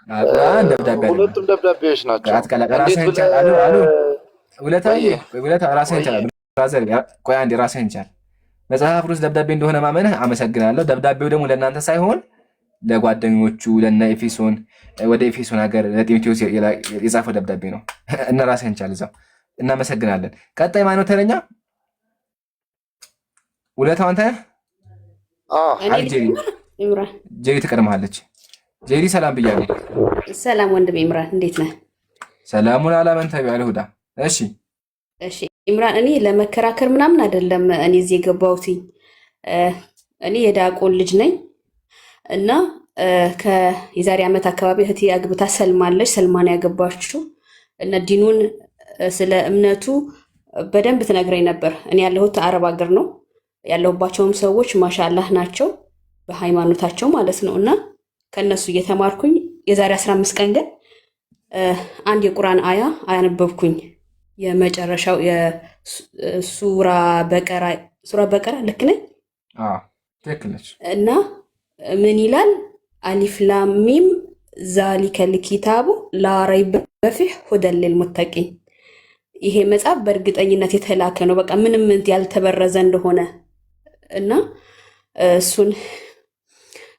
ቁርአን ደብዳቤ አይደለም። ሁለቱም ደብዳቤዎች ናቸው። አትቀላ እንዴት ራስህን ቻል ብለህ አሉ አሉ ውለታዬ ቆየ ውለታ ራስህን ቻል ቆየ ብራዘር። ቆይ አንዴ ራስህን ቻል። መጽሐፍ ቅዱስ ደብዳቤ እንደሆነ ማመንህ አመሰግናለሁ። ደብዳቤው ደግሞ ለእናንተ ሳይሆን ለጓደኞቹ ለነ ኤፌሶን ወደ ኤፌሶን ሀገር ለጢሞቴዎስ የጻፈው ደብዳቤ ነው። እና ራስህን ቻል እዛው። እናመሰግናለን። ቀጣይ ማነው ተረኛ? ውለታው አንተ ነህ? አይ ጄሪ ኢምራን ጄሪ ትቀድመሃለች። ጄሪ ሰላም ብያለሁ። ሰላም ወንድም ኢምራን እንዴት ነህ? ሰላሙን አላመን ተቢያለ ሁዳ። እሺ እሺ ኢምራን እኔ ለመከራከር ምናምን አይደለም እኔ እዚህ የገባሁት እኔ የዳቆን ልጅ ነኝ እና ከየዛሬ ዓመት አካባቢ እህቴ አግብታ ሰልማለች። ሰልማን ያገባችው እና ዲኑን ስለ እምነቱ በደንብ ትነግረኝ ነበር። እኔ ያለሁት አረብ ሀገር ነው። ያለሁባቸውም ሰዎች ማሻአላህ ናቸው በሃይማኖታቸው ማለት ነው። እና ከነሱ እየተማርኩኝ የዛሬ 15 ቀን ግን አንድ የቁርአን አያ አያነበብኩኝ። የመጨረሻው የሱራ በቀራ ልክ ነኝ? አዎ ትክክል ነች። እና ምን ይላል? አሊፍ ላም ሚም ዛሊከል ኪታቡ ላ ረይበ ፊህ ሁደን ሊልሙተቂን። ይሄ መጽሐፍ በእርግጠኝነት የተላከ ነው፣ በቃ ምንም ያልተበረዘ እንደሆነ እና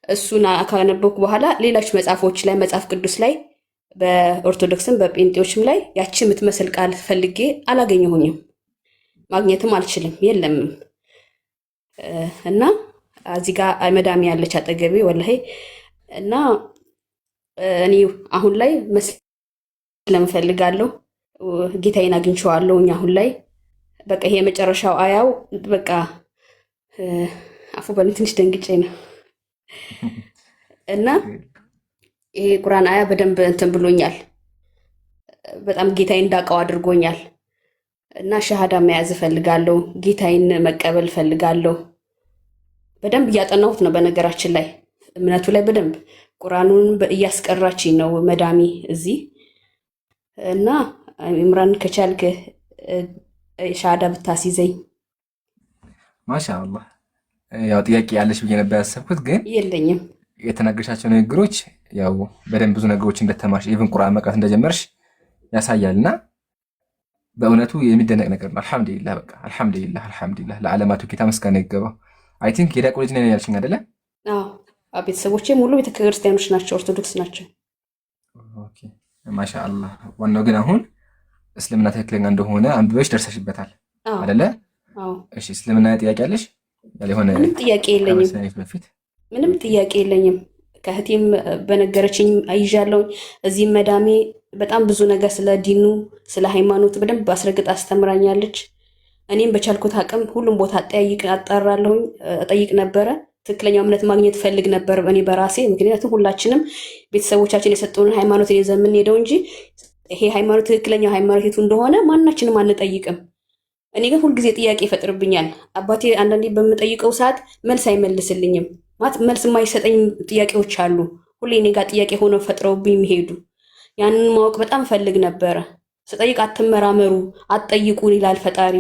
እሱን ካነበብኩ በኋላ ሌሎች መጽሐፎች ላይ መጽሐፍ ቅዱስ ላይ በኦርቶዶክስም በጴንጤዎችም ላይ ያቺ የምትመስል ቃል ፈልጌ አላገኘሁኝም፣ ማግኘትም አልችልም፣ የለምም። እና እዚህ ጋር መዳሚ ያለች አጠገቤ ወላሂ። እና እኔ አሁን ላይ መስለም እፈልጋለሁ፣ ጌታዬን አግኝቼዋለሁኝ አሁን ላይ። በቃ ይሄ የመጨረሻው አያው በቃ አፉ በሉ ትንሽ ደንግጬ ነው። እና ይሄ ቁርአን አያ በደንብ እንትን ብሎኛል፣ በጣም ጌታዬን እንዳውቀው አድርጎኛል። እና ሸሃዳ መያዝ እፈልጋለሁ፣ ጌታዬን መቀበል እፈልጋለሁ። በደንብ እያጠናሁት ነው በነገራችን ላይ እምነቱ ላይ በደንብ ቁርአኑን እያስቀራችኝ ነው መዳሚ እዚህ። እና ኢምራን ከቻልክ ሸሃዳ ብታስይዘኝ። ማሻአላህ። ያው ጥያቄ ያለሽ ብዬ ነበር ያሰብኩት፣ ግን የለኝም። የተናገርሻቸው ንግግሮች ያው በደንብ ብዙ ነገሮች እንደተማርሽ ኢቭን ቁርአን መቅራት እንደጀመርሽ ያሳያልና በእውነቱ የሚደነቅ ነገር ነው። አልሐምዱሊላህ በቃ አልሐምዱሊላህ ለዓለማቱ ጌታ ምስጋና ይገባው። አይ ቲንክ የዳቆ ልጅ ነኝ ያልሽኝ አይደለ? አዎ ቤተሰቦቼ ሙሉ ቤተክርስቲያኖች ናቸው፣ ኦርቶዶክስ ናቸው። ኦኬ ማሻአላህ። ዋናው ግን አሁን እስልምና ትክክለኛ እንደሆነ አንብበሽ ደርሰሽበታል አይደለ? አዎ። እሺ እስልምና ጥያቄ አለሽ? ያልሆነ ምንም ጥያቄ የለኝም። ምንም ጥያቄ የለኝም። ከእህቴም በነገረችኝ አይዣለሁ። እዚህም መዳሜ በጣም ብዙ ነገር ስለ ዲኑ ስለ ሃይማኖት በደንብ አስረግጥ አስተምራኛለች። እኔም በቻልኩት አቅም ሁሉም ቦታ አጣራለሁኝ፣ እጠይቅ ነበረ። ትክክለኛው እምነት ማግኘት ፈልግ ነበር እኔ በራሴ። ምክንያቱም ሁላችንም ቤተሰቦቻችን የሰጡንን ሃይማኖት ይዘን የምንሄደው እንጂ ይሄ ሃይማኖት ትክክለኛው ሃይማኖት የቱ እንደሆነ ማናችንም አንጠይቅም። እኔ ግን ሁልጊዜ ጥያቄ ይፈጥርብኛል። አባቴ አንዳንዴ በምጠይቀው ሰዓት መልስ አይመልስልኝም። ማለት መልስ የማይሰጠኝ ጥያቄዎች አሉ፣ ሁሌ እኔ ጋር ጥያቄ ሆነው ፈጥረውብኝ የሚሄዱ። ያንን ማወቅ በጣም ፈልግ ነበረ። ስጠይቅ አትመራመሩ አትጠይቁን ይላል ፈጣሪ።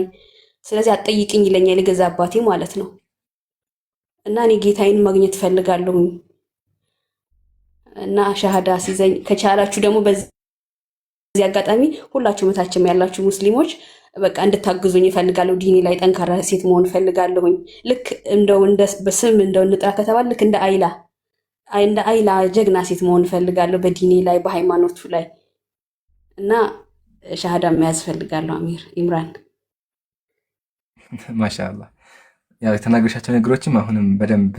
ስለዚህ አትጠይቅኝ ይለኛል የገዛ አባቴ ማለት ነው። እና እኔ ጌታዬን ማግኘት ፈልጋለሁኝ እና ሻሃዳ ሲዘኝ ከቻላችሁ ደግሞ በዚህ አጋጣሚ ሁላችሁ መታችም ያላችሁ ሙስሊሞች በቃ እንድታግዙኝ እፈልጋለሁ። ዲኒ ላይ ጠንካራ ሴት መሆን እፈልጋለሁኝ። ልክ እንደው በስም እንደው እንጥራ ከተባለ ልክ እንደ አይላ ጀግና ሴት መሆን እፈልጋለሁ በዲኒ ላይ በሃይማኖቱ ላይ እና ሻሃዳ መያዝ እፈልጋለሁ። አሚር ኢምራን ማሻአላህ። ያው የተናገርሻቸው ነገሮችም አሁንም በደንብ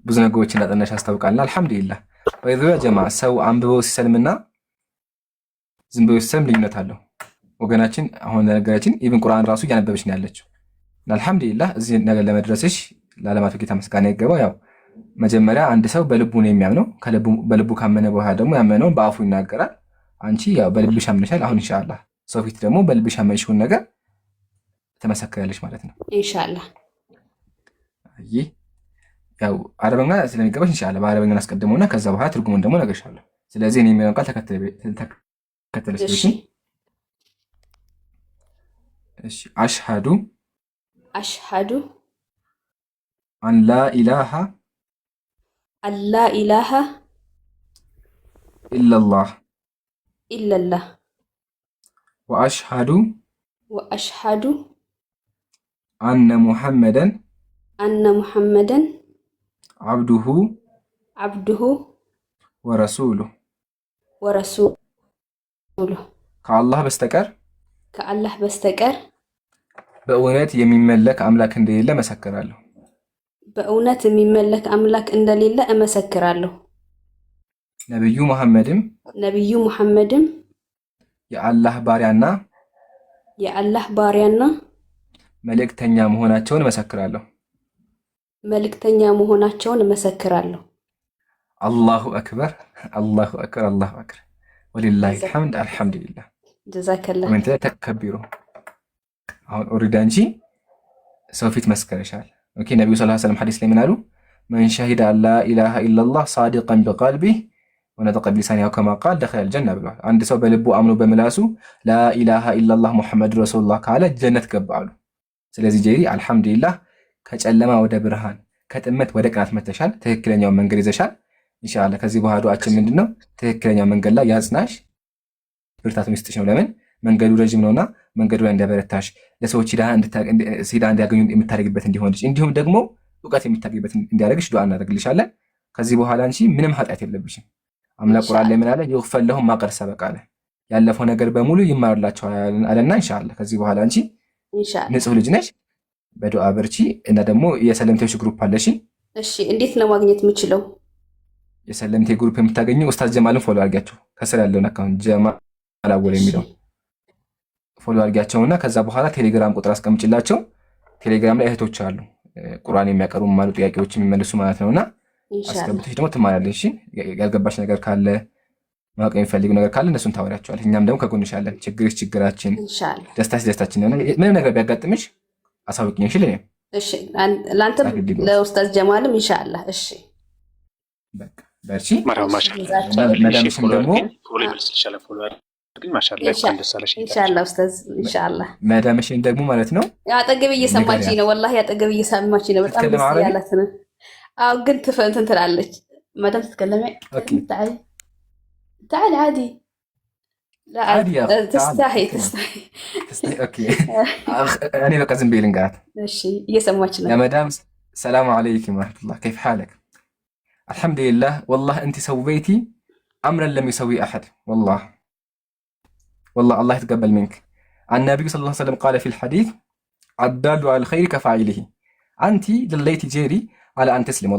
ብዙ ነገሮችን እንዳጠናሽ አስታውቃልና አልሐምዱሊላህ። በይዘው ጀማ ሰው አንብበው ሲሰልምና ዝም ብሎ ሲሰልም ልዩነት አለው ወገናችን። አሁን ለነገራችን ኢብን ቁርአን ራሱ እያነበበች ነው ያለችው። አልሐምዱሊላህ እዚህ ነገር ለመድረስሽ ለዓለማቱ ጌታ ምስጋና ይገባው። ያው መጀመሪያ አንድ ሰው በልቡ ነው የሚያምነው። በልቡ ካመነ በኋላ ደግሞ ያመነውን በአፉ ይናገራል። አንቺ ያው በልብሽ አምነሻል። አሁን ኢንሻአላህ ሰው ፊት ደግሞ በልብሽ ያመንሽውን ነገር ተመሰክራለሽ ማለት ነው ኢንሻአላህ። ያው አረበኛ ስለሚገባሽ ኢንሻአላህ በአረበኛ አስቀድሞና ከዛ በኋላ ትርጉሙን ደግሞ ነገርሻለሁ። ስለዚህ እኔ የሚለውን ቃል ተከተለሽ። እሺ አሽሃዱ አን ላ ኢላሃ ኢለላህ ኢለላህ ወአሽሃዱ ወአሽሃዱ አነ ሙሐመደን አነ ሙሐመደን ዓብዱሁ ዓብዱሁ ወረሱሉህ ወረሱሉህ ከአላህ በስተቀር ከአላህ በስተቀር በእውነት የሚመለክ አምላክ እንደሌለ መሰክራለሁ። በእውነት የሚመለክ አምላክ እንደሌለ እመሰክራለሁ። ነቢዩ ሙሐመድም የአላህ ባሪያና መልእክተኛ መሆናቸውን እመሰክራለሁ። አላሁ አክበር አላሁ አክበር ወሊላሂል ሐምድ አልሐምዱሊላህ። ጀዛከላህ ኮሜንት ላይ ተከቢሩ። አሁን ኦሪዳ እንጂ ሰው ፊት መስከረሻል። ኦኬ ነብዩ ሰለላሁ ዐለይሂ ወሰለም ሐዲስ ላይ ምን አሉ? መን ሸሂደ አን ላ ኢላሃ ኢለላህ ሳዲቀን ቢቀልቢህ ወነጠቀ ቢሊሳኒሂ ከማ ቃል ደኸለል ጀነ ብሏል። አንድ ሰው በልቡ አምኖ በምላሱ ላ ኢላሃ ኢለላህ ሙሐመድ ረሱሉላህ ካለ ጀነት ገባ አሉ። ስለዚህ ጄሪ አልሐምዱሊላህ ከጨለማ ወደ ብርሃን ከጥመት ወደ ቅናት መተሻል። ትክክለኛውን መንገድ ይዘሻል። ኢንሻአላህ ከዚህ በኋላ ዱዓችን ምንድነው? ትክክለኛው መንገድ ላይ ያጽናሽ፣ ብርታቱን ይስጥሽ ነው። ለምን መንገዱ ረጅም ነውና መንገዱ ላይ እንዲያበረታሽ፣ ለሰዎች ሂዳ እንዲያገኙ የምታደርግበት እንዲሆንሽ፣ እንዲሁም ደግሞ እውቀት የምታገኝበት እንዲያደርግሽ ዱዓ እናደርግልሻለን። ከዚህ በኋላ አንቺ ምንም ኃጢአት የለብሽም። አምላክ ቁርአን ላይ ምን አለ? ይግፈር ለሁም ማ ቀድ ሰበቀ አለ። ያለፈው ነገር በሙሉ ይማርላቸዋል አለና ኢንሻአላህ ከዚህ በኋላ አንቺ ንጹህ ልጅ ነሽ። በዱዓ በርቺ እና ደግሞ የሰለምቴዎች ግሩፕ አለሽ። እሺ እንዴት ነው ማግኘት የምችለው? የሰለምቴ ግሩፕ የምታገኙ ኡስታዝ ጀማልን ፎሎ አድርጊያቸው። ከስር ያለውን አካውንት ጀማል አወል የሚለው ፎሎ አድርጊያቸውና ከዛ በኋላ ቴሌግራም ቁጥር አስቀምጭላቸው። ቴሌግራም ላይ እህቶች አሉ ቁርአን የሚያቀርቡ ማሉ ጥያቄዎች የሚመልሱ ማለት ነውና አስገብተሽ ደግሞ ትማራለሽ። ያልገባሽ ነገር ካለ ማወቅ የሚፈልጉ ነገር ካለ እነሱን ታወሪያቸዋለሽ። እኛም ደግሞ ከጎንሽ አለን። ችግርሽ ችግራችን፣ ደስታሽ ደስታችን ነው። ምንም ነገር ቢያጋጥምሽ አሳውቂኝ። እሺ ለኔ እሺ፣ ላንተም ለኡስታዝ ጀማልም ኢንሻአላህ። እሺ በቃ በርቺ። መዳምሽም ደግሞ ኢንሻአላህ ኡስታዝ ኢንሻአላህ። መዳምሽን ደግሞ ማለት ነው አጠገብ እየሰማችኝ ነው። ወላሂ አጠገብ እየሰማችኝ ነው። በጣም ደስ ያላት ነው። አዎ ግን እንትን ትላለች መዳም ትتكلم تعالي عادي لا عادي يا أخي تستحي اوكي انا بقى زين بيلنقات እሺ እየሰማች ነው። يا مدام السلام عليكم ورحمة الله كيف حالك؟ الحمد لله والله انت سويتي امرا لم يسوي احد والله الله يتقبل منك. النبي صلى الله عليه وسلم قال في الحديث الدال على الخير كفاعله. انت دليتي جيري على أن تسلم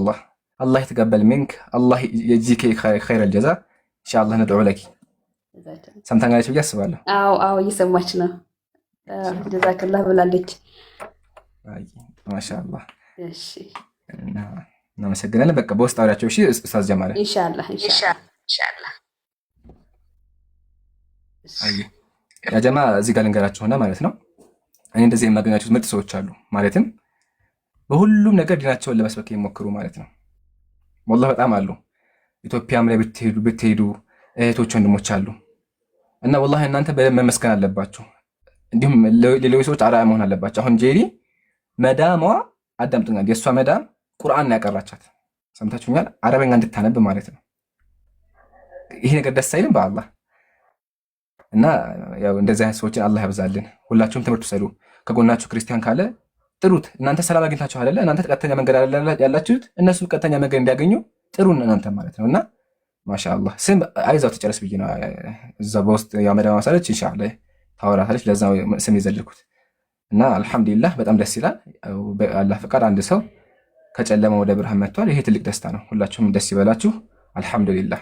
الله يتقبل منك الله يجزيك خير الجزاء إن شاء الله ندعو لك. سمتان قالت بجي أسبالله አዎ እየሰማች ነው። ጀዛከላህ ብላለች። ما شاء الله እሺ እናመሰግናለን። በቃ በውስጥ አውሪያቸው። እሺ ኡስታዝ ጀማል ኢንሻአላህ ያ ጀማ እዚህ ጋር ልንገራችሁና ማለት ነው እኔ እንደዚህ የማገኛቸው ምርጥ ሰዎች አሉ ማለትም በሁሉም ነገር ዲናቸውን ለመስበክ የሚሞክሩ ማለት ነው። ወላሂ በጣም አሉ። ኢትዮጵያም ላይ ብትሄዱ እህቶች ወንድሞች አሉ እና ወላሂ እናንተ በደንብ መመስገን አለባችሁ። እንዲሁም ሌሎች ሰዎች አርአያ መሆን አለባቸው። አሁን ጄሪ መዳሟ አዳምጡኛል። የእሷ መዳም ቁርአን ያቀራቻት ሰምታችሁኛል። አረበኛ እንድታነብ ማለት ነው። ይሄ ነገር ደስ አይልም በአላህ እና ያው እንደዚህ አይነት ሰዎችን አላህ ያብዛልን። ሁላችሁም ትምህርት ውሰዱ። ከጎናችሁ ክርስቲያን ካለ ጥሩት። እናንተ ሰላም አግኝታችሁ አይደለ? እናንተ ቀጥተኛ መንገድ ያላችሁት እነሱ ቀጥተኛ መንገድ እንዲያገኙ ጥሩን እናንተ ማለት ነውና ማሻአላህ። ስም አይዛው ተጨረስ ብዬ ነው እዛ በውስጥ ያው መዳም ማሳለች ኢንሻአላህ ታወራታለች። ለዛው ስም ይዘልኩት እና አልሐምዱሊላህ በጣም ደስ ይላል። በአላህ ፈቃድ አንድ ሰው ከጨለማ ወደ ብርሃን መጥቷል። ይሄ ትልቅ ደስታ ነው። ሁላችሁም ደስ ይበላችሁ። አልሐምዱሊላህ